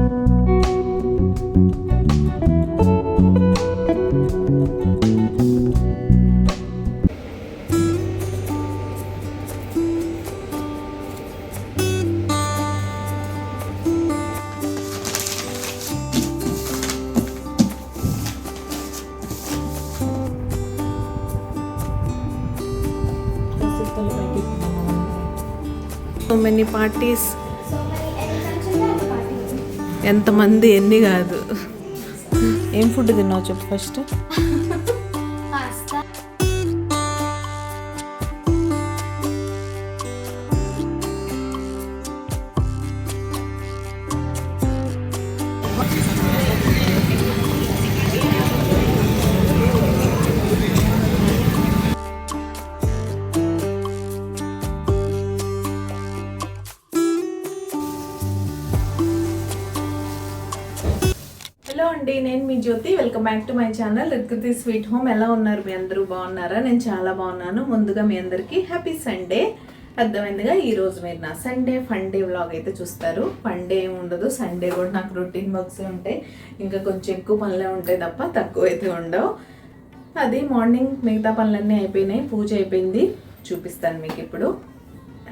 So many parties, ఎంతమంది ఎన్ని కాదు. ఏం ఫుడ్ తిన్నావు చెప్పు ఫస్ట్. హలో అండి, నేను మీ Jyothi. Welcome back to my channel Ritkriti sweet home. ఎలా ఉన్నారు మీ అందరూ? బాగున్నారా? నేను చాలా బాగున్నాను. ముందుగా మీ అందరికీ హ్యాపీ సండే. అర్థమైందిగా, ఈరోజు మీరు నా సండే ఫన్ డే వ్లాగ్ అయితే చూస్తారు. ఫన్ డే ఏమి ఉండదు, సండే కూడా నాకు రొటీన్ వర్క్సే ఉంటాయి. ఇంకా కొంచెం ఎక్కువ పనులే ఉంటాయి తప్ప తక్కువ అయితే ఉండవు. అది మార్నింగ్ మిగతా పనులన్నీ అయిపోయినాయి, పూజ అయిపోయింది, చూపిస్తాను మీకు ఇప్పుడు.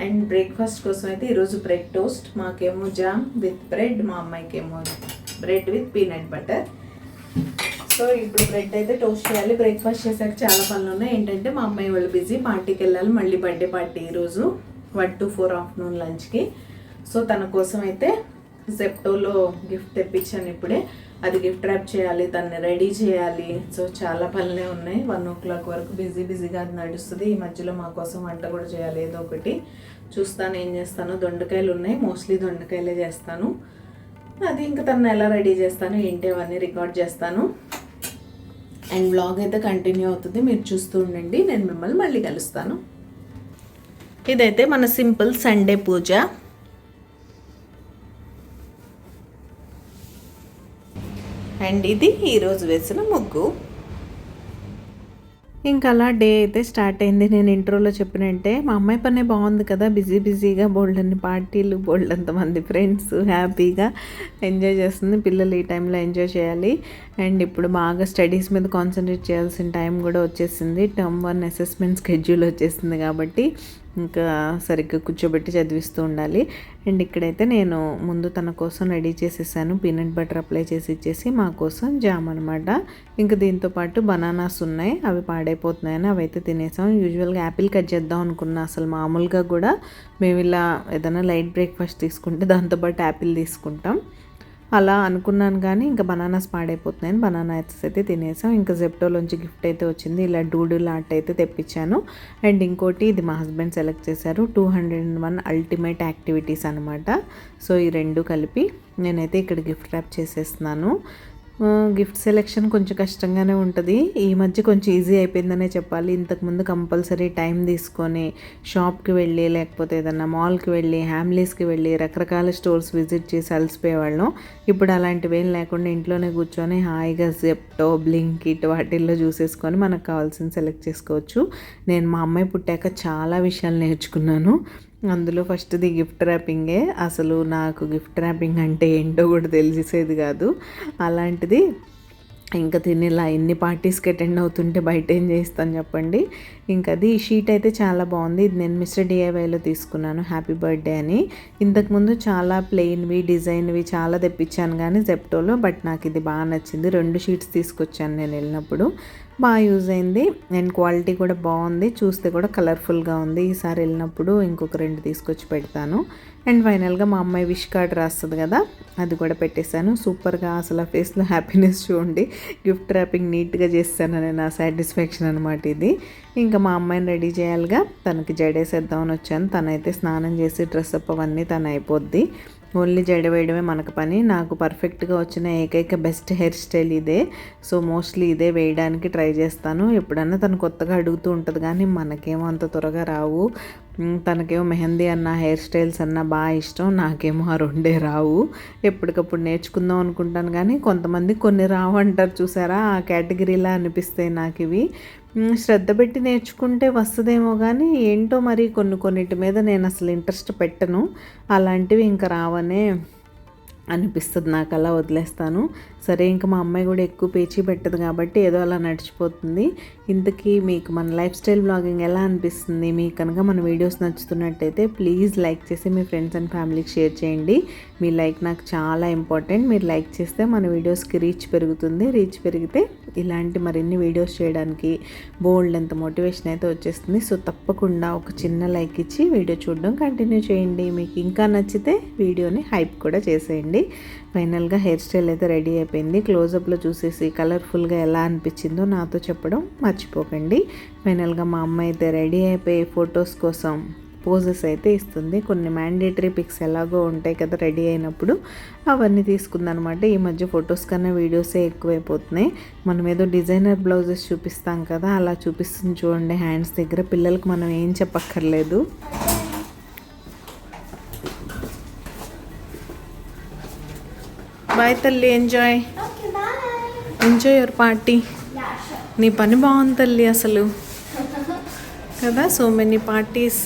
అండ్ బ్రేక్ఫాస్ట్ కోసం అయితే ఈరోజు బ్రెడ్ టోస్ట్. మాకేమో జామ్ విత్ బ్రెడ్, మా అమ్మాయికేమో bread with peanut butter. So ఇప్పుడు బ్రెడ్ అయితే టోస్ట్ చేయాలి. బ్రేక్ఫాస్ట్ చేశాక చాలా పనులు ఉన్నాయి. ఏంటంటే మా అమ్మాయి వాళ్ళు బిజీ, పార్టీకి వెళ్ళాలి. మళ్ళీ బర్త్డే పార్టీ ఈరోజు 1 to 4 ఆఫ్టర్నూన్ లంచ్కి. సో తన కోసం అయితే జెప్టోలో గిఫ్ట్ తెప్పించాను ఇప్పుడే. అది గిఫ్ట్ ర్యాప్ చేయాలి, తనని రెడీ చేయాలి. సో చాలా పనులే ఉన్నాయి. 1 o'clock వరకు బిజీగా అది నడుస్తుంది. ఈ మధ్యలో మా కోసం వంట కూడా చేయాలి, ఏదో ఒకటి చూస్తాను ఏం చేస్తాను. దొండకాయలు ఉన్నాయి, మోస్ట్లీ దొండకాయలే చేస్తాను. అది ఇంకా తను ఎలా రెడీ చేస్తాను ఏంటి అవన్నీ రికార్డ్ చేస్తాను. అండ్ వ్లాగ్ అయితే కంటిన్యూ అవుతుంది, మీరు చూస్తూ ఉండండి. నేను మిమ్మల్ని మళ్ళీ కలుస్తాను. ఇదైతే మన సింపుల్ సండే పూజ. అండ్ ఇది ఈరోజు వేసిన ముగ్గు. ఇంకా అలా డే అయితే స్టార్ట్ అయింది. నేను ఇంట్రోలో చెప్పినంటే మా అమ్మాయి పనే బాగుంది కదా, బిజీగా బోల్డన్ని పార్టీలు, బోల్డంతమంది ఫ్రెండ్స్, హ్యాపీగా ఎంజాయ్ చేస్తుంది. పిల్లలు ఈ టైంలో ఎంజాయ్ చేయాలి. అండ్ ఇప్పుడు బాగా స్టడీస్ మీద కాన్సన్ట్రేట్ చేయాల్సిన టైం కూడా వచ్చేసింది. టర్మ్ 1 అసెస్మెంట్ స్కెడ్యూల్ వచ్చేసింది కాబట్టి ఇంకా సరిగ్గా కూర్చోబెట్టి చదివిస్తూ ఉండాలి. అండ్ ఇక్కడైతే నేను ముందు తన కోసం రెడీ చేసేసాను. పీనట్ బటర్ అప్లై చేసి ఇచ్చేసి మా కోసం జామ్ అనమాట. ఇంకా దీంతోపాటు బనానాస్ ఉన్నాయి, అవి పాడైపోతున్నాయని అవి అయితే తినేసాం. యూజువల్గా యాపిల్ కట్ చేద్దాం అనుకున్నా. అసలు మామూలుగా కూడా మేము ఇలా ఏదైనా లైట్ బ్రేక్ఫాస్ట్ తీసుకుంటే దాంతోపాటు యాపిల్ తీసుకుంటాం. అలా అనుకున్నాను కానీ ఇంకా బనానాస్ పాడైపోతున్నాయని బనానాస్ అయితే తినేసాం. ఇంకా జెప్టోలోంచి గిఫ్ట్ అయితే వచ్చింది, ఇలా డూడుల్ ఆర్ట్ అయితే తెప్పించాను. అండ్ ఇంకోటి ఇది మా హస్బెండ్ సెలెక్ట్ చేశారు, 201 అల్టిమేట్ యాక్టివిటీస్ అనమాట. సో ఈ రెండు కలిపి నేనైతే ఇక్కడ గిఫ్ట్ ర్యాప్ చేసేస్తున్నాను. గిఫ్ట్ సెలెక్షన్ కొంచెం కష్టంగానే ఉంటుంది. ఈ మధ్య కొంచెం ఈజీ అయిపోయిందనే చెప్పాలి. ఇంతకుముందు కంపల్సరీ టైం తీసుకొని షాప్కి వెళ్ళి, లేకపోతే ఏదన్నా మాల్కి వెళ్ళి, హ్యామ్లీస్కి వెళ్ళి, రకరకాల స్టోర్స్ విజిట్ చేసి అలసిపోయేవాళ్ళం. ఇప్పుడు అలాంటివి ఏం లేకుండా ఇంట్లోనే కూర్చొని హాయిగా జెప్టో, బ్లింకిట్ వాటిల్లో చూసేసుకొని మనకు కావాల్సింది సెలెక్ట్ చేసుకోవచ్చు. నేను మా అమ్మాయి పుట్టాక చాలా విషయాలు నేర్చుకున్నాను. అందులో ఫస్ట్ది గిఫ్ట్ ర్యాపింగే. అసలు నాకు గిఫ్ట్ ర్యాపింగ్ అంటే ఏంటో కూడా తెలిసేది కాదు. అలాంటిది ఇంకా తినేలా ఎన్ని పార్టీస్కి అటెండ్ అవుతుంటే బయట ఏం చేస్తాను చెప్పండి. ఇంకా అది ఈ షీట్ అయితే చాలా బాగుంది. ఇది నేను మిస్టర్ డిఐవైలో తీసుకున్నాను, హ్యాపీ బర్త్డే అని. ఇంతకుముందు చాలా ప్లెయిన్వి, డిజైన్వి చాలా తెప్పించాను కానీ జెప్టోలో, బట్ నాకు ఇది బాగా నచ్చింది. 2 షీట్స్ తీసుకొచ్చాను నేను వెళ్ళినప్పుడు, బాగా యూజ్ అయింది. అండ్ క్వాలిటీ కూడా బాగుంది, చూస్తే కూడా కలర్ఫుల్గా ఉంది. ఈసారి వెళ్ళినప్పుడు ఇంకొక 2 తీసుకొచ్చి పెడతాను. అండ్ ఫైనల్గా మా అమ్మాయి విష్ కార్డ్ రాస్తుంది కదా, అది కూడా పెట్టేశాను. సూపర్గా అసలు ఆ ఫేస్లో హ్యాపీనెస్ చూడండి. గిఫ్ట్ ర్యాపింగ్ నీట్గా చేస్తానని నా సాటిస్ఫాక్షన్ అనమాట ఇది. ఇంకా మా అమ్మాయిని రెడీ చేయాలిగా, తనకి జడేసేద్దామని వచ్చాను. తనైతే స్నానం చేసి డ్రెస్అప్ అవన్నీ తను అయిపోద్ది. ఓన్లీ జడ వేయడమే మనకు పని. నాకు పర్ఫెక్ట్గా వచ్చిన ఏకైక బెస్ట్ హెయిర్ స్టైల్ ఇదే. సో మోస్ట్లీ ఇదే వేయడానికి ట్రై చేస్తాను. ఎప్పుడన్నా తను కొత్తగా అడుగుతూ ఉంటుంది కానీ మనకేమో అంత త్వరగా రావు. తనకేమో మెహందీ అన్న, హెయిర్ స్టైల్స్ అన్న బాగా ఇష్టం, నాకేమో ఆ 2 రావు. ఎప్పటికప్పుడు నేర్చుకుందాం అనుకుంటాను కానీ కొంతమంది కొన్ని రావు అంటారు చూసారా, ఆ కేటగిరీలా అనిపిస్తాయి నాకు ఇవి. శ్రద్ధ పెట్టి నేర్చుకుంటే వస్తుందేమో కానీ ఏంటో మరి కొన్నిటి మీద నేను అసలు ఇంట్రెస్ట్ పెట్టను. అలాంటివి ఇంకా రావనే అనిపిస్తుంది నాకు, అలా వదిలేస్తాను. సరే ఇంకా మా అమ్మాయి కూడా ఎక్కువ పేచీ పెట్టదు కాబట్టి ఏదో అలా నడిచిపోతుంది. ఇంతకీ మీకు మన లైఫ్ స్టైల్ బ్లాగింగ్ ఎలా అనిపిస్తుంది? మీకు కనుక మన వీడియోస్ నచ్చుతున్నట్టయితే ప్లీజ్ లైక్ చేసి మీ ఫ్రెండ్స్ అండ్ ఫ్యామిలీకి షేర్ చేయండి. మీ లైక్ నాకు చాలా ఇంపార్టెంట్. మీరు లైక్ చేస్తే మన వీడియోస్కి రీచ్ పెరుగుతుంది. రీచ్ పెరిగితే ఇలాంటి మరిన్ని వీడియోస్ చేయడానికి బోల్డ్ ఎంత మోటివేషన్ అయితే వచ్చేస్తుంది. సో తప్పకుండా ఒక చిన్న లైక్ ఇచ్చి వీడియో చూడడం కంటిన్యూ చేయండి. మీకు ఇంకా నచ్చితే వీడియోని హైప్ కూడా చేసేయండి. ఫైనల్గా హెయిర్ స్టైల్ అయితే రెడీ అయిపోయింది. క్లోజప్లో చూసేసి కలర్ఫుల్గా ఎలా అనిపించిందో నాతో చెప్పడం మర్చిపోకండి. ఫైనల్గా మా అమ్మ అయితే రెడీ అయిపోయి ఫొటోస్ కోసం పోజెస్ అయితే ఇస్తుంది. కొన్ని మ్యాండేటరీ పిక్స్ ఎలాగో ఉంటాయి కదా రెడీ అయినప్పుడు, అవన్నీ తీసుకుందనమాట. ఈ మధ్య ఫొటోస్ కన్నా వీడియోసే ఎక్కువైపోతున్నాయి. మనం ఏదో డిజైనర్ బ్లౌజెస్ చూపిస్తాం కదా, అలా చూపిస్తుంది చూడండి హ్యాండ్స్ దగ్గర. పిల్లలకు మనం ఏం చెప్పక్కర్లేదు. బాయ్ తల్లి, ఎంజాయ్ యువర్ పార్టీ. నీ పని బాగుంది తల్లి అసలు కదా. సో మెనీ పార్టీస్,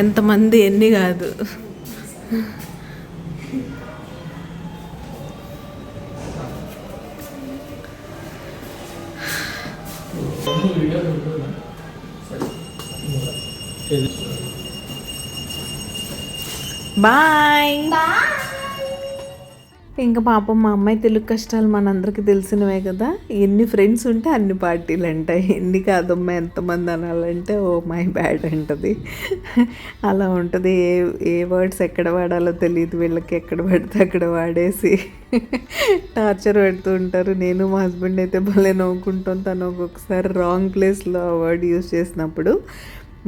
ఎంతమంది ఎన్ని కాదు. బాయ్. ఇంకా పాపం మా అమ్మాయి తెలుగు కష్టాలు మనందరికీ తెలిసినవే కదా. ఎన్ని ఫ్రెండ్స్ ఉంటే అన్ని పార్టీలు అంటాయి. ఎన్ని కాదమ్మా ఎంతమంది అనాలంటే ఓ మై బ్యాడ్ అంటది. అలా ఉంటుంది. ఏ వర్డ్స్ ఎక్కడ వాడాలో తెలియదు వీళ్ళకి. ఎక్కడ పడితే అక్కడ వాడేసి టార్చర్ పెడుతూ ఉంటారు. నేను మా హస్బెండ్ అయితే భలే నవ్వుకుంటాం తను ఒక్కొక్కసారి రాంగ్ ప్లేస్లో ఆ వర్డ్ యూజ్ చేసినప్పుడు.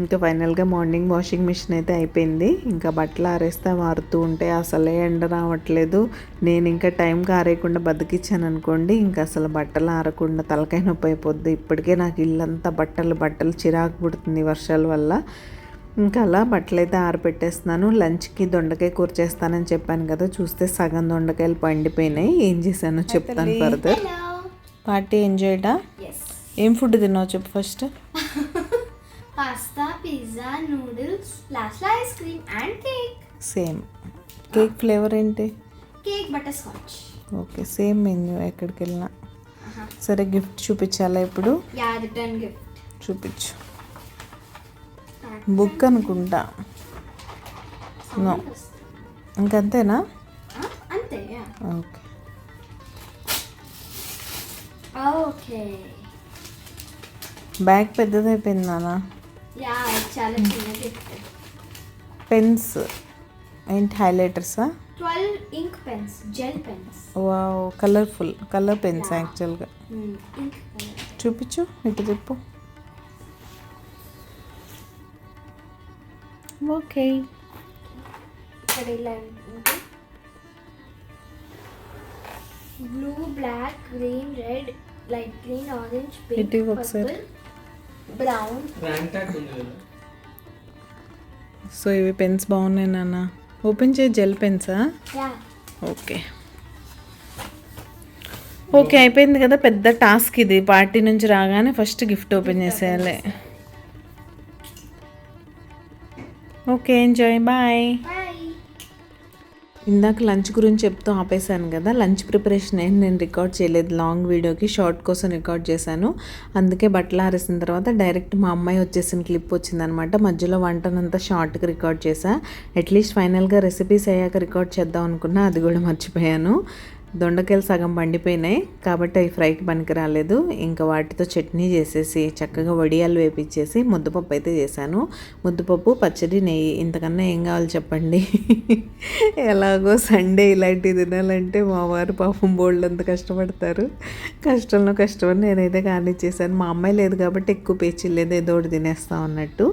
ఇంకా ఫైనల్గా మార్నింగ్ వాషింగ్ మిషన్ అయితే అయిపోయింది. ఇంకా బట్టలు ఆరేస్తే మారుతూ ఉంటే అసలే ఎండ రావట్లేదు. నేను ఇంకా టైంకి ఆరేయకుండా బతికిచ్చాను అనుకోండి, ఇంకా అసలు బట్టలు ఆరకుండా తలకాయ నొప్పి అయిపోద్ది. ఇప్పటికే నాకు ఇల్లంతా బట్టలు చిరాకు పుడుతుంది వర్షాల వల్ల. ఇంకా అలా బట్టలు అయితే ఆరపెట్టేస్తున్నాను. లంచ్కి దొండకాయ కూర చేస్తానని చెప్పాను కదా, చూస్తే సగం దొండకాయలు పండిపోయినాయి. ఏం చేశానో చెప్తాను ఫర్దర్. పార్టీ ఎంజాయ్డా? ఏం ఫుడ్ తిన్నావు చెప్పు ఫస్ట్. పాస్తా, పిజ్జా, నూడిల్స్, లాస్ట్లో ice cream and cake. Same. Cake flavour ఏంటి? Cake butterscotch. Okay, same menu ఎక్కడికి వెళ్ళినా. సరే గిఫ్ట్ చూపించాలా ఇప్పుడు? యా, రిటర్న్ గిఫ్ట్ చూపించు. బుక్ అనుకుంటా. నో, ఇంకంతేనా? అంతే. Okay okay. బ్యాగ్ పెద్దదైపోయింది నాన్న. యా, చాలా చిన్న గిఫ్ట్. పెన్స్ ఏంటి? హైలైటర్సా? 12 ink pens, gel pens. Wow, colourful colour pens యాక్చువల్గా. Ink colour. చూపించు, ఇటు చెప్పు. ఓకే, ఇక్కడ ఇలా ఉంటుంది. Blue, black, green, red, light green, orange, pink, purple, brown. So ఇవి పెన్స్ బాగున్నాయి నాన్న. ఓపెన్ చేయి. జెల్ పెన్సా? యా. ఓకే ఓకే, అయిపోయింది కదా. పెద్ద టాస్క్ ఇది. పార్టీ నుంచి రాగానే ఫస్ట్ గిఫ్ట్ ఓపెన్ చేసేయాలి. Okay, enjoy. బాయ్. ఇందాక లంచ్ గురించి చెప్తూ ఆపేశాను కదా. లంచ్ ప్రిపరేషన్ ఏం నేను రికార్డ్ చేయలేదు. లాంగ్ వీడియోకి షార్ట్ కోసం రికార్డ్ చేశాను. అందుకే బట్టలు ఆరేసిన తర్వాత డైరెక్ట్ మా అమ్మాయి వచ్చేసిన క్లిప్ వచ్చిందనమాట. మధ్యలో వంటనంతా షార్ట్గా రికార్డ్ చేశా. అట్లీస్ట్ ఫైనల్గా రెసిపీస్ అయ్యాక రికార్డ్ చేద్దాం అనుకున్నా, అది కూడా మర్చిపోయాను. దొండకాయలు సగం పండిపోయినాయి కాబట్టి అవి ఫ్రైకి పనికి రాలేదు. ఇంకా వాటితో చట్నీ చేసేసి చక్కగా వడియాలు వేపించేసి ముద్దపప్పు అయితే చేశాను. ముద్దపప్పు, పచ్చడి, నెయ్యి. ఇంతకన్నా ఏం కావాలి చెప్పండి. ఎలాగో సండే ఇలాంటివి తినాలంటే మా వారు పాపం బోల్డ్ అంత కష్టపడతారు. కష్టంలో కష్టమని నేనైతే కానిచ్చేసాను. మా అమ్మాయి లేదు కాబట్టి ఎక్కువ పేచీ లేదు, ఏదో ఒకటి తినేస్తాం అన్నట్టు.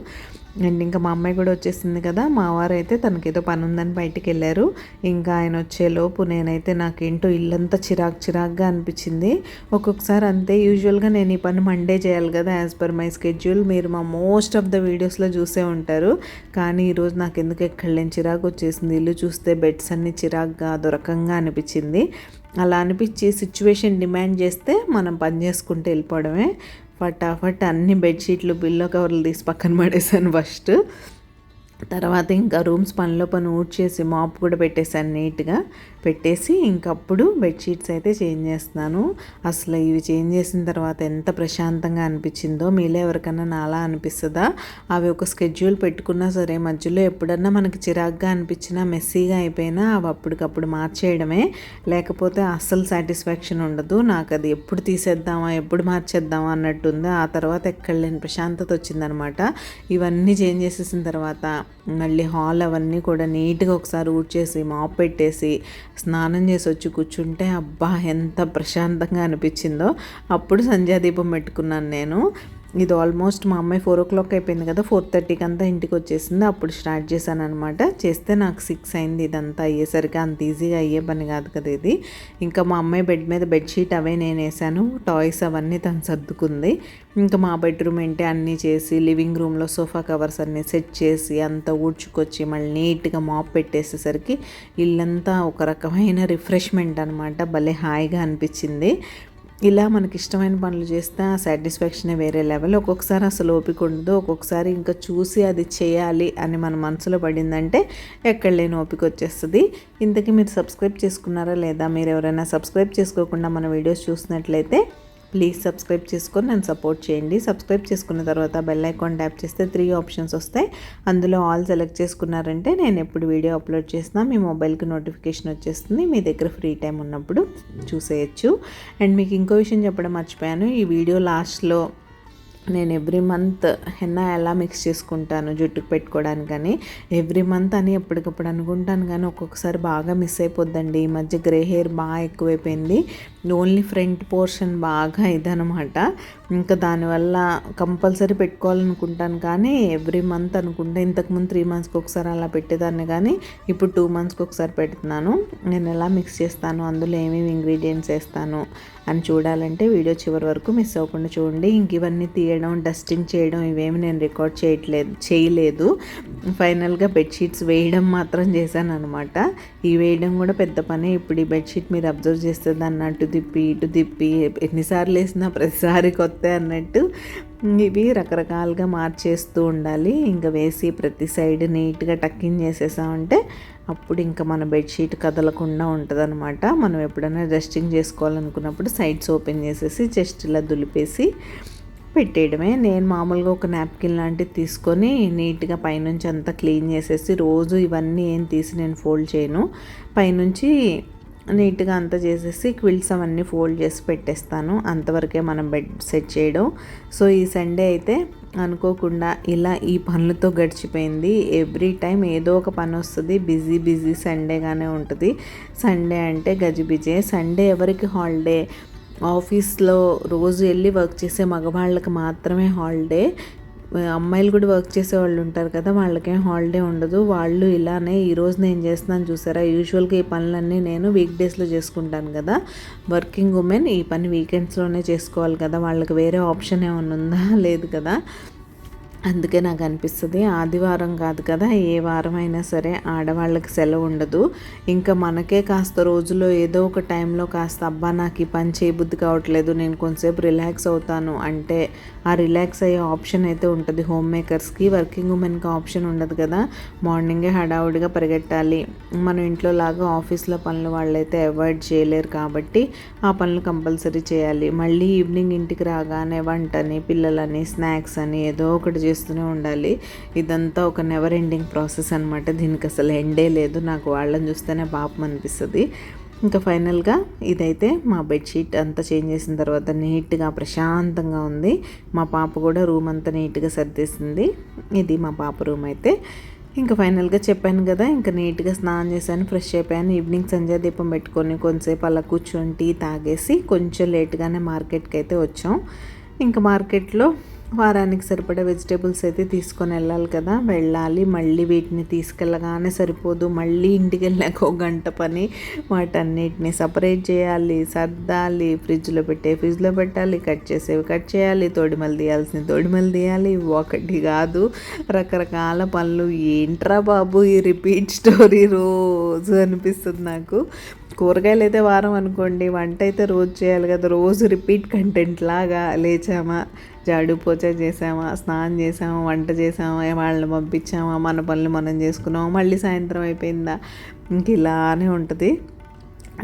అండ్ ఇంకా మా అమ్మాయి కూడా వచ్చేసింది కదా. మా వారు అయితే తనకేదో పని ఉందని బయటికి వెళ్ళారు. ఇంకా ఆయన వచ్చేలోపు నేనైతే నాకేంటో ఇల్లంతా చిరాగ్గా అనిపించింది. ఒక్కొక్కసారి అంతే. యూజువల్గా నేను ఈ పని మండే చేయాలి కదా, యాజ్ పర్ మై స్కెడ్యూల్. మీరు మా మోస్ట్ ఆఫ్ ద వీడియోస్లో చూసే ఉంటారు. కానీ ఈరోజు నాకు ఎందుకు ఎక్కడలేని చిరాకు వచ్చేసింది. ఇల్లు చూస్తే బెడ్స్ అన్నీ చిరాగ్గా దొరకంగా అనిపించింది. అలా అనిపించి సిచ్యువేషన్ డిమాండ్ చేస్తే మనం పని చేసుకుంటూ వెళ్ళిపోవడమే. ఫటాఫట్ అన్ని బెడ్షీట్లు, పిల్లో కవర్లు తీసి పక్కన పడేసాను ఫస్ట్. తర్వాత ఇంకా రూమ్స్ పనిలో పని ఊడ్చేసి మాప్ కూడా పెట్టేశాను నీట్గా పెట్టేసి ఇంకప్పుడు బెడ్షీట్స్ అయితే చేంజ్ చేస్తున్నాను. అసలు ఇవి చేంజ్ చేసిన తర్వాత ఎంత ప్రశాంతంగా అనిపించిందో మీలో ఎవరికైనా నాలా అనిపిస్తుందా? అవి ఒక స్కెడ్యూల్ పెట్టుకున్నా సరే మధ్యలో ఎప్పుడన్నా మనకి చిరాగ్గా అనిపించినా మెస్సీగా అయిపోయినా అవి అప్పటికప్పుడు మార్చేయడమే, లేకపోతే అస్సలు సాటిస్ఫాక్షన్ ఉండదు. నాకు అది ఎప్పుడు తీసేద్దామా ఎప్పుడు మార్చేద్దామా అన్నట్టుంది. ఆ తర్వాత ఎక్కడ లేని ప్రశాంతత వచ్చిందనమాట. ఇవన్నీ చేంజ్ చేసేసిన తర్వాత మళ్ళీ హాల్ అవన్నీ కూడా నీట్గా ఒకసారి ఊడ్చేసి మాప్ పెట్టేసి స్నానం చేసి వచ్చి కూర్చుంటే అబ్బా ఎంత ప్రశాంతంగా అనిపించిందో. అప్పుడు సంధ్యాదీపం పెట్టుకున్నాను నేను. ఇది ఆల్మోస్ట్ మా అమ్మాయి 4 o'clock అయిపోయింది కదా, 4:30కి అంతా ఇంటికి వచ్చేసింది. అప్పుడు స్టార్ట్ చేశాను అనమాట. చేస్తే నాకు 6 అయింది. ఇదంతా అయ్యేసరికి అంత ఈజీగా అయ్యే పని కాదు కదా ఇది. ఇంకా మా అమ్మాయి బెడ్ మీద బెడ్షీట్ అవే నేను వేసాను, టాయ్స్ అవన్నీ తను సర్దుకుంది. ఇంకా మా బెడ్రూమ్ ఏంటి అన్నీ చేసి లివింగ్ రూమ్లో సోఫా కవర్స్ అన్నీ సెట్ చేసి అంతా ఊడ్చుకొచ్చి మళ్ళీ నీట్గా మాప్ పెట్టేసేసరికి ఇల్లంతా ఒక రకమైన రిఫ్రెష్మెంట్ అనమాట. భలే హాయిగా అనిపించింది. ఇలా మనకి ఇష్టమైన పనులు చేస్తే ఆ సాటిస్ఫాక్షనే వేరే లెవెల్. ఒక్కొక్కసారి అసలు ఓపిక ఉండదు, ఒక్కొక్కసారి ఇంకా చూసి అది చేయాలి అని మన మనసులో పడిందంటే ఎక్కడ లేని ఓపిక వచ్చేస్తుంది. ఇంతకీ మీరు సబ్స్క్రైబ్ చేసుకున్నారా లేదా? మీరు ఎవరైనా సబ్స్క్రైబ్ చేసుకోకుండా మన వీడియోస్ చూసినట్లయితే ప్లీజ్ సబ్స్క్రైబ్ చేసుకొని నన్ను సపోర్ట్ చేయండి. సబ్స్క్రైబ్ చేసుకున్న తర్వాత బెల్ ఐకాన్ ట్యాప్ చేస్తే 3 ఆప్షన్స్ వస్తాయి. అందులో ఆల్ సెలెక్ట్ చేసుకున్నారంటే నేను ఎప్పుడు వీడియో అప్లోడ్ చేసినా మీ మొబైల్కి నోటిఫికేషన్ వచ్చేస్తుంది. మీ దగ్గర ఫ్రీ టైం ఉన్నప్పుడు చూసేయచ్చు. అండ్ మీకు ఇంకో విషయం చెప్పడం మర్చిపోయాను. ఈ వీడియో లాస్ట్లో నేను ఎవ్రీ మంత్ హెన్నా ఎలా మిక్స్ చేసుకుంటాను జుట్టుకు పెట్టుకోవడానికని, ఎవ్రీ మంత్ అని ఎప్పటికప్పుడు అనుకుంటాను కానీ ఒక్కొక్కసారి బాగా మిస్ అయిపోద్దండి. ఈ మధ్య గ్రే హెయిర్ బాగా ఎక్కువైపోయింది. ఓన్లీ ఫ్రంట్ పోర్షన్ బాగా ఇదనమాట. ఇంకా దానివల్ల కంపల్సరీ పెట్టుకోవాలనుకుంటాను కానీ ఎవ్రీ మంత్ అనుకుంటా. ఇంతకుముందు 3 monthsకి ఒకసారి అలా పెట్టేదాన్ని కానీ ఇప్పుడు 2 monthsకి ఒకసారి పెడుతున్నాను. నేను ఎలా మిక్స్ చేస్తాను, అందులో ఏమేమి ఇంగ్రీడియంట్స్ వేస్తాను అని చూడాలంటే వీడియో చివరి వరకు మిస్ అవ్వకుండా చూడండి. ఇంక ఇవన్నీ తీయడం డస్టింగ్ చేయడం ఇవేమి నేను రికార్డ్ చేయలేదు. ఫైనల్గా బెడ్షీట్స్ వేయడం మాత్రం చేశాను అనమాట. ఈ వేయడం కూడా పెద్ద పనే. ఇప్పుడు ఈ బెడ్షీట్ మీరు అబ్జర్వ్ చేస్తే దాన్ని అటు తిప్పి ఇటు తిప్పి ఎన్నిసార్లు వేసినా ప్రతిసారి కొత్త అన్నట్టు ఇవి రకరకాలుగా మార్చేస్తూ ఉండాలి. ఇంకా వేసి ప్రతి సైడ్ నీట్గా టక్కింగ్ చేసేసామంటే అప్పుడు ఇంకా మన బెడ్షీట్ కదలకుండా ఉంటుంది అనమాట. మనం ఎప్పుడైనా డస్టింగ్ చేసుకోవాలనుకున్నప్పుడు సైడ్స్ ఓపెన్ చేసేసి జస్ట్ ఇలా దులిపేసి పెట్టేయడమే. నేను మామూలుగా ఒక నాప్కిన్ లాంటిది తీసుకొని నీట్గా పైనుంచి అంతా క్లీన్ చేసేసి రోజు ఇవన్నీ ఏం తీసి నేను ఫోల్డ్ చేయను, పైనుంచి నీట్గా అంతా చేసేసి క్విల్ట్స్ అవన్నీ ఫోల్డ్ చేసి పెట్టేస్తాను. అంతవరకే మనం బెడ్ సెట్ చేయడం. సో ఈ సండే అయితే అనుకోకుండా ఇలా ఈ పనులతో గడిచిపోయింది. ఎవ్రీ టైం ఏదో ఒక పని వస్తుంది. బిజీ సండేగానే ఉంటుంది. సండే అంటే గజిబిజే. సండే ఎవరికి హాలిడే? ఆఫీస్లో రోజు వెళ్ళి వర్క్ చేసే మగవాళ్ళకి మాత్రమే హాలిడే. అమ్మాయిలు కూడా వర్క్ చేసే వాళ్ళు ఉంటారు కదా, వాళ్ళకేం హాలిడే ఉండదు. వాళ్ళు ఇలానే ఈరోజు నేను చేస్తున్నాను చూసారా. యూజువల్గా ఈ పనులన్నీ నేను వీక్ డేస్లో చేసుకుంటాను కదా. వర్కింగ్ ఉమెన్ ఈ పని వీకెండ్స్లోనే చేసుకోవాలి కదా, వాళ్ళకి వేరే ఆప్షన్ ఏమైనా ఉందా? లేదు కదా. అందుకే నాకు అనిపిస్తుంది ఆదివారం కాదు కదా, ఏ వారం అయినా సరే ఆడవాళ్ళకి సెలవు ఉండదు. ఇంకా మనకే కాస్త రోజులో ఏదో ఒక టైంలో కాస్త అబ్బా నాకు ఈ పని చేయబుద్ధి కావట్లేదు, నేను కొంతసేపు రిలాక్స్ అవుతాను అంటే ఆ రిలాక్స్ అయ్యే ఆప్షన్ అయితే ఉంటుంది హోమ్ మేకర్స్కి. వర్కింగ్ ఉమెన్కి ఆప్షన్ ఉండదు కదా. మార్నింగే హడావుడిగా పరిగెట్టాలి. మనం ఇంట్లో లాగా ఆఫీస్లో పనులు వాళ్ళైతే అవాయిడ్ చేయలేరు కాబట్టి ఆ పనులు కంపల్సరీ చేయాలి. మళ్ళీ ఈవినింగ్ ఇంటికి రాగానే వంటని పిల్లలని స్నాక్స్ అని ఏదో ఒకటి చేస్తూనే ఉండాలి. ఇదంతా ఒక నెవర్ ఎండింగ్ ప్రాసెస్ అనమాట. దీనికి అసలు ఎండే లేదు. నాకు వాళ్ళని చూస్తేనే పాపం అనిపిస్తుంది. ఇంకా ఫైనల్గా ఇదైతే మా బెడ్షీట్ అంతా చేంజ్ చేసిన తర్వాత నీట్గా ప్రశాంతంగా ఉంది. మా పాప కూడా రూమ్ అంతా నీట్గా సర్దేసింది. ఇది మా పాప రూమ్ అయితే. ఇంకా ఫైనల్గా చెప్పాను కదా, ఇంకా నీట్గా స్నానం చేశాను, ఫ్రెష్ అయిపోయాను. ఈవినింగ్ సంధ్యాదీపం పెట్టుకొని కొంతసేపు అలా కూర్చొని టీ తాగేసి కొంచెం లేట్గానే మార్కెట్కి అయితే వచ్చాం. ఇంకా మార్కెట్లో వారానికి సరిపడే వెజిటేబుల్స్ అయితే తీసుకొని వెళ్ళాలి కదా. వెళ్ళాలి, మళ్ళీ వీటిని తీసుకెళ్ళగానే సరిపోదు. మళ్ళీ ఇంటికి వెళ్ళాక 1 గంట పని. వాటన్నిటిని సపరేట్ చేయాలి, సర్దాలి, ఫ్రిడ్జ్లో పెట్టాలి, కట్ చేసేవి కట్ చేయాలి, తోడిమలు తీయాల్సిన తోడిమలు తీయాలి. ఒకటి కాదు రకరకాల పనులు. ఏంట్రా బాబు ఈ రిపీట్ స్టోరీ రోజు అనిపిస్తుంది నాకు. కూరగాయలు అయితే వారం అనుకోండి, వంట అయితే రోజు చేయాలి కదా. రోజు రిపీట్ కంటెంట్ లాగా లేచామా, జాడు పోచా చేసామా, స్నానం చేసామా, వంట చేసామా, వాళ్ళని పంపించామా, మన పనులు మనం చేసుకున్నామా, మళ్ళీ సాయంత్రం అయిపోయిందా, ఇంక ఇలానే ఉంటుంది.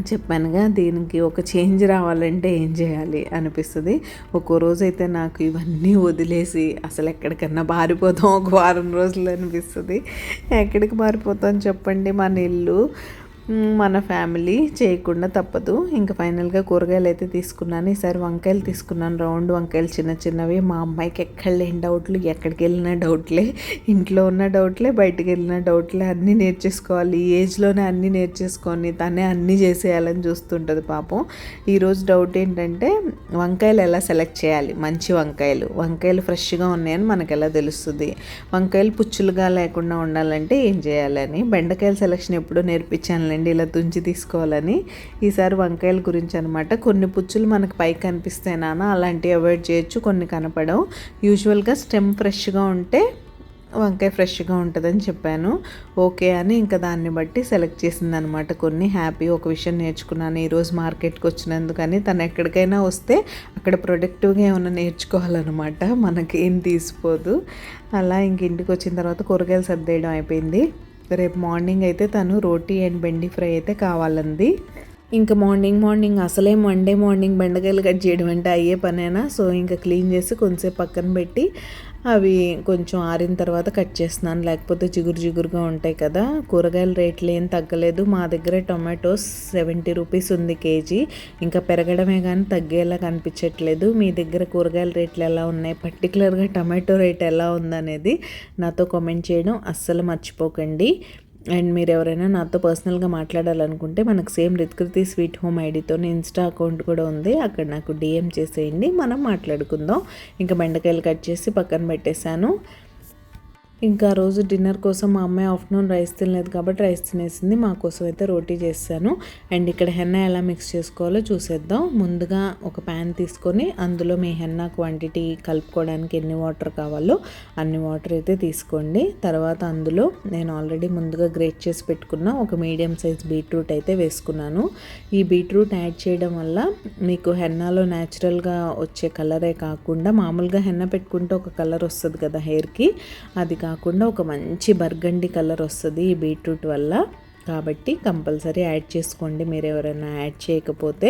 చెప్పానుగా, దీనికి ఒక చేంజ్ రావాలంటే ఏం చేయాలి అనిపిస్తుంది. ఒక్కో రోజు అయితే నాకు ఇవన్నీ వదిలేసి అసలు ఎక్కడికన్నా పారిపోతాం ఒక వారం రోజులు అనిపిస్తుంది. ఎక్కడికి పారిపోతాం చెప్పండి, మన ఇల్లు మన ఫ్యామిలీ చేయకుండా తప్పదు. ఇంకా ఫైనల్గా కూరగాయలు అయితే తీసుకున్నాను. ఈసారి వంకాయలు తీసుకున్నాను, రౌండ్ వంకాయలు చిన్న చిన్నవి. మా అమ్మాయికి ఎక్కడ లేని డౌట్లు, ఎక్కడికి వెళ్ళిన డౌట్లే, ఇంట్లో ఉన్న డౌట్లే, బయటికి వెళ్ళిన డౌట్లే, అన్నీ నేర్చేసుకోవాలి. ఈ ఏజ్లోనే అన్నీ నేర్చేసుకొని తనే అన్నీ చేసేయాలని చూస్తుంటుంది పాపం. ఈరోజు డౌట్ ఏంటంటే వంకాయలు ఎలా సెలెక్ట్ చేయాలి, మంచి వంకాయలు ఫ్రెష్గా ఉన్నాయని మనకు ఎలా తెలుస్తుంది, వంకాయలు పుచ్చులుగా లేకుండా ఉండాలంటే ఏం చేయాలని. బెండకాయల సెలెక్షన్ ఎప్పుడో నేర్పించాను, ఇలా తుంచి తీసుకోవాలని. ఈసారి వంకాయల గురించి అనమాట. కొన్ని పుచ్చులు మనకు పైకి కనిపిస్తాయి నాన్న, అలాంటివి అవాయిడ్ చేయొచ్చు, కొన్ని కనపడవు. యూజువల్గా స్టెమ్ ఫ్రెష్గా ఉంటే వంకాయ ఫ్రెష్గా ఉంటుందని చెప్పాను. ఓకే అని ఇంకా దాన్ని బట్టి సెలెక్ట్ చేసిందనమాట. కొన్ని హ్యాపీ. ఒక విషయం నేర్చుకున్నాను ఈరోజు మార్కెట్కి వచ్చినందుకని, తను ఎక్కడికైనా వస్తే అక్కడ ప్రొడక్టివ్గా ఏమైనా నేర్చుకోవాలన్నమాట, మనకేం తీసిపోదు. అలా ఇంక ఇంటికి వచ్చిన తర్వాత కూరగాయలు సర్దేయడం అయిపోయింది. రేపు మార్నింగ్ అయితే తను రోటీ అండ్ బెండి ఫ్రై అయితే కావాలంది. ఇంకా మార్నింగ్ అసలే మండే మార్నింగ్ బెండకాయలు కట్ చేయడం అంటే అయ్యే పనేనా. సో ఇంకా క్లీన్ చేసి కొంచెంసేపు పక్కన పెట్టి అవి కొంచెం ఆరిన తర్వాత కట్ చేస్తున్నాను, లేకపోతే జిగురుగా ఉంటాయి కదా. కూరగాయల రేట్లు ఏం తగ్గలేదు. మా దగ్గర టొమాటోస్ 70 రూపీస్ ఉంది కేజీ, ఇంకా పెరగడమే కానీ తగ్గేలా కనిపించట్లేదు. మీ దగ్గర కూరగాయల రేట్లు ఎలా ఉన్నాయి, పర్టికులర్గా టమాటో రేట్ ఎలా ఉందనేది నాతో కామెంట్ చేయడం అస్సలు మర్చిపోకండి. అండ్ మీరు ఎవరైనా నాతో పర్సనల్గా మాట్లాడాలనుకుంటే మనకు సేమ్ రిత్కృతి స్వీట్ హోమ్ ఐడితో ఇన్స్టా అకౌంట్ కూడా ఉంది, అక్కడ నాకు డిఎం చేసేయండి, మనం మాట్లాడుకుందాం. ఇంకా బెండకాయలు కట్ చేసి పక్కన పెట్టేశాను. ఇంకా రోజు డిన్నర్ కోసం మా అమ్మాయి ఆఫ్టర్నూన్ రైస్ తినలేదు కాబట్టి రైస్ తినేసింది. మా కోసం అయితే రోటీ చేశాను. అండ్ ఇక్కడ హెన్నా ఎలా మిక్స్ చేసుకోవాలో చూసేద్దాం. ముందుగా ఒక ప్యాన్ తీసుకొని అందులో మీ హెన్నా క్వాంటిటీ కలుపుకోవడానికి ఎన్ని వాటర్ కావాలో అన్ని వాటర్ అయితే తీసుకోండి. తర్వాత అందులో నేను ఆల్రెడీ ముందుగా గ్రేట్ చేసి పెట్టుకున్న ఒక మీడియం సైజ్ బీట్రూట్ అయితే వేసుకున్నాను. ఈ బీట్రూట్ యాడ్ చేయడం వల్ల మీకు హెన్నాలో న్యాచురల్గా వచ్చే కలరే కాకుండా, మామూలుగా హెన్నా పెట్టుకుంటే ఒక కలర్ వస్తుంది కదా హెయిర్కి, అది కాకుండా ఒక మంచి బర్గండి కలర్ వస్తుంది ఈ బీట్రూట్ వల్ల. కాబట్టి కంపల్సరీ యాడ్ చేసుకోండి మీరు ఎవరైనా యాడ్ చేయకపోతే.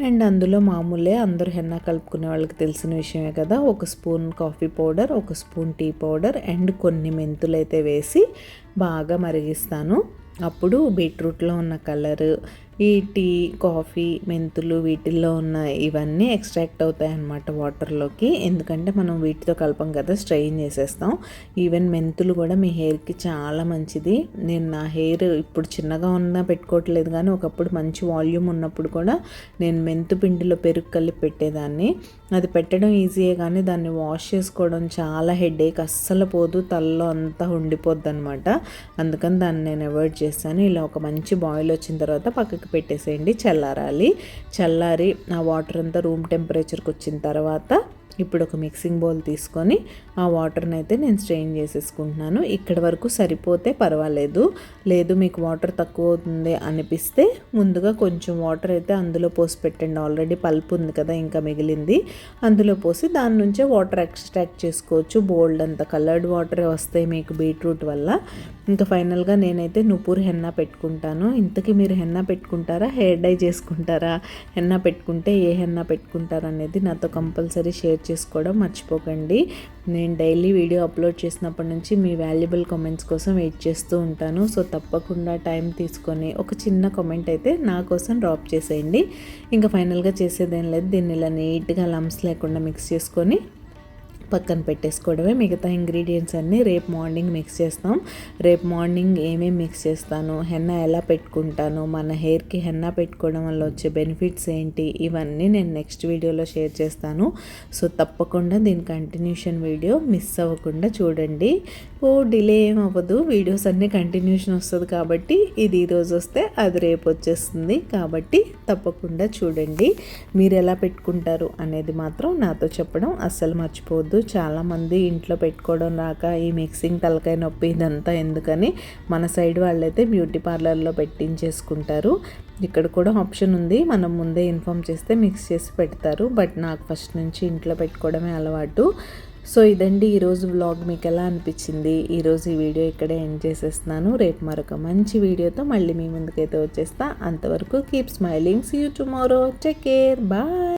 అండ్ అందులో మామూలే, అందరూ హెన్నా కలుపుకునే వాళ్ళకి తెలిసిన విషయమే కదా. 1 spoon coffee powder, 1 spoon tea powder and కొన్ని మెంతులు అయితే వేసి బాగా మరిగిస్తాను. అప్పుడు బీట్రూట్లో ఉన్న కలరు, ఈ టీ, కాఫీ, మెంతులు వీటిల్లో ఉన్న ఇవన్నీ ఎక్స్ట్రాక్ట్ అవుతాయి అన్నమాట వాటర్లోకి. ఎందుకంటే మనం వీటితో కలపం కదా, స్ట్రెయిన్ చేసేస్తాం. ఈవెన్ మెంతులు కూడా మీ హెయిర్కి చాలా మంచిది. నేను నా హెయిర్ ఇప్పుడు చిన్నగా ఉన్నా పెట్టుకోవట్లేదు, కానీ ఒకప్పుడు మంచి వాల్యూమ్ ఉన్నప్పుడు కూడా నేను మెంతు పిండిలో పెరుగు కలిపి పెట్టేదాన్ని. అది పెట్టడం ఈజీయే కానీ దాన్ని వాష్ చేసుకోవడం చాలా హెడేక్, అస్సలు పోదు, తలలో అంతా ఉండిపోద్ది అనమాట. అందుకని దాన్ని నేను అవాయిడ్ చేశాను. ఇలా ఒక మంచి బాయిల్ వచ్చిన తర్వాత పక్కకి పెట్టేసేయండి, చల్లారి ఆ వాటర్ అంతా రూమ్ టెంపరేచర్కి వచ్చిన తర్వాత ఇప్పుడు ఒక మిక్సింగ్ బౌల్ తీసుకొని ఆ వాటర్ని అయితే నేను స్ట్రెయిన్ చేసేసుకుంటున్నాను. ఇక్కడ వరకు సరిపోతే పర్వాలేదు, లేదు మీకు వాటర్ తక్కువ అవుతుంది అనిపిస్తే ముందుగా కొంచెం వాటర్ అయితే అందులో పోసి పెట్టండి. ఆల్రెడీ పల్ప్ ఉంది కదా, ఇంకా మిగిలింది అందులో పోసి దాని నుంచే వాటర్ ఎక్స్ట్రాక్ట్ చేసుకోవచ్చు. బోల్డ్ అంత కలర్డ్ వాటరే వస్తాయి మీకు బీట్రూట్ వల్ల. ఇంకా ఫైనల్గా నేనైతే నుపూర్ హెన్నా పెట్టుకుంటాను. ఇంతకీ మీరు హెన్నా పెట్టుకుంటారా, హెయిర్ డై చేసుకుంటారా? హెన్నా పెట్టుకుంటే ఏ హెన్నా పెట్టుకుంటారా అనేది నాతో కంపల్సరీ షేర్ చేసుకోవడం మర్చిపోకండి. నేను డైలీ వీడియో అప్లోడ్ చేసినప్పటి నుంచి మీ వాల్యుబుల్ కామెంట్స్ కోసం వెయిట్ చేస్తూ ఉంటాను. సో తప్పకుండా టైం తీసుకొని ఒక చిన్న కామెంట్ అయితే నా కోసం డ్రాప్ చేసేయండి. ఇంకా ఫైనల్గా చేసేదేం లేదు, దీన్ని ఇలా నీట్గా లమ్స్ లేకుండా మిక్స్ చేసుకొని పక్కన పెట్టేసుకోవడమే. మిగతా ఇంగ్రీడియంట్స్ అన్నీ రేపు మార్నింగ్ మిక్స్ చేస్తాం. రేపు మార్నింగ్ ఏమేమి మిక్స్ చేస్తాను, హెన్నా ఎలా పెట్టుకుంటాను, మన హెయిర్కి హెన్నా పెట్టుకోవడం వల్ల వచ్చే బెనిఫిట్స్ ఏంటి, ఇవన్నీ నేను నెక్స్ట్ వీడియోలో షేర్ చేస్తాను. సో తప్పకుండా దీని కంటిన్యూషన్ వీడియో మిస్ అవ్వకుండా చూడండి. డిలే ఏం అవ్వదు, వీడియోస్ అన్నీ కంటిన్యూషన్ వస్తుంది కాబట్టి ఇది ఈరోజు వస్తే అది రేపు వచ్చేస్తుంది. కాబట్టి తప్పకుండా చూడండి. మీరు ఎలా పెట్టుకుంటారు అనేది మాత్రం నాతో చెప్పడం అస్సలు మర్చిపోవద్దు. చాలామంది ఇంట్లో పెట్టుకోవడం రాక ఈ మిక్సింగ్ తలకాయ నొప్పి ఇదంతా ఎందుకని మన సైడ్ వాళ్ళైతే బ్యూటీ పార్లర్లో పెట్టించేసుకుంటారు. ఇక్కడ కూడా ఆప్షన్ ఉంది, మనం ముందే ఇన్ఫామ్ చేస్తే మిక్స్ చేసి పెడతారు. బట్ నాకు ఫస్ట్ నుంచి ఇంట్లో పెట్టుకోవడమే అలవాటు. సో ఇదండి ఈరోజు వ్లాగ్. మీకు ఎలా అనిపించింది? ఈరోజు ఈ వీడియో ఇక్కడే ఎండ్ చేసేస్తున్నాను. రేపు మరొక మంచి వీడియోతో మళ్ళీ మీ ముందుకైతే వచ్చేస్తా. అంతవరకు keep smiling. See you tomorrow. Take care. Bye.